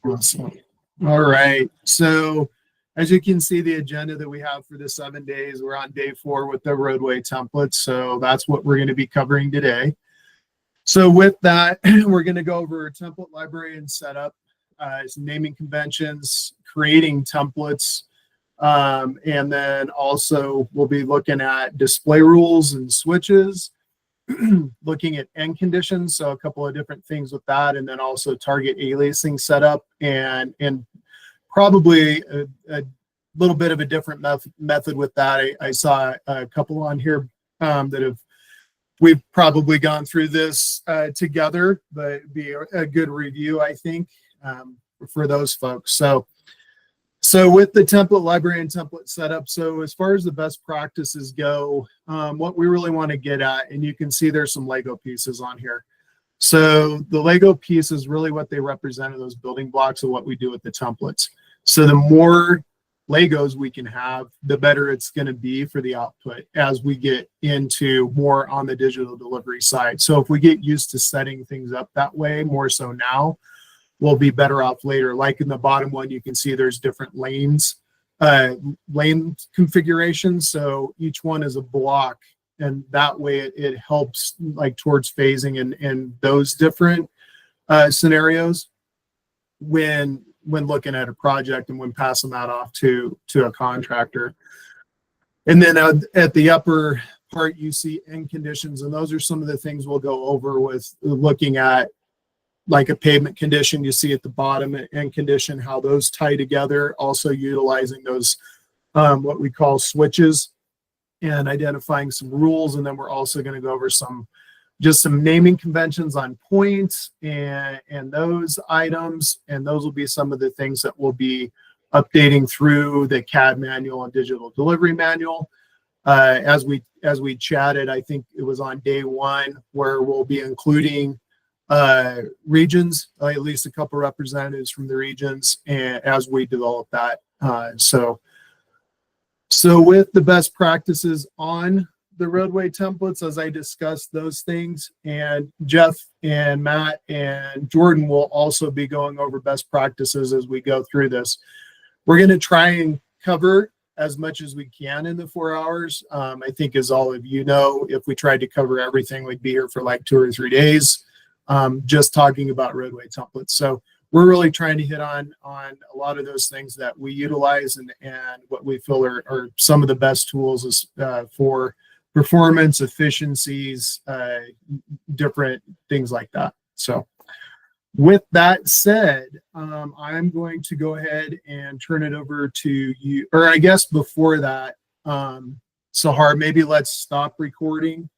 Awesome. All right. So as you can see, the agenda that we have for the 7 days, we're on day 4 with the roadway templates. So that's what we're going to be covering today. So with that, we're going to go over template library and setup, some naming conventions, creating templates, and then also we'll be looking at display rules and switches, looking at end conditions, so a couple of different things with that, and then also target aliasing setup, and probably a little bit of a different method with that. I saw a couple on here we've probably gone through this together, but it'd be a good review, I think, for those folks. So with the template library and template setup, so as far as the best practices go, what we really want to get at, and you can see there's some Lego pieces on here. So the Lego piece is really what they represent, those building blocks of what we do with the templates. So the more Legos we can have, the better it's going to be for the output as we get into more on the digital delivery side. So if we get used to setting things up that way, more so now, we'll be better off later. Like in the bottom one, you can see there's different lanes, lane configurations. So each one is a block, and that way it helps like towards phasing and those different scenarios when looking at a project and when passing that off to a contractor. And then at the upper part, you see end conditions, and those are some of the things we'll go over with looking at, like a pavement condition. You see at the bottom, end condition, how those tie together, also utilizing those what we call switches and identifying some rules. And then we're also going to go over some naming conventions on points and those items, and those will be some of the things that we'll be updating through the CAD manual and digital delivery manual. As we chatted, I think it was on day 1 where we'll be including regions, at least a couple representatives from the regions, and as we develop that. So with the best practices on the roadway templates, as I discussed those things, and Jeff and Matt and Jordan will also be going over best practices as we go through this. We're going to try and cover as much as we can in the 4 hours. I think, as all of you know, if we tried to cover everything, we'd be here for like 2 or 3 days. Just talking about roadway templates. So we're really trying to hit on a lot of those things that we utilize and what we feel are some of the best tools for performance, efficiencies, different things like that. So with that said, I'm going to go ahead and turn it over to you, or I guess before that, Sahar, maybe let's stop recording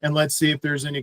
and let's see if there's any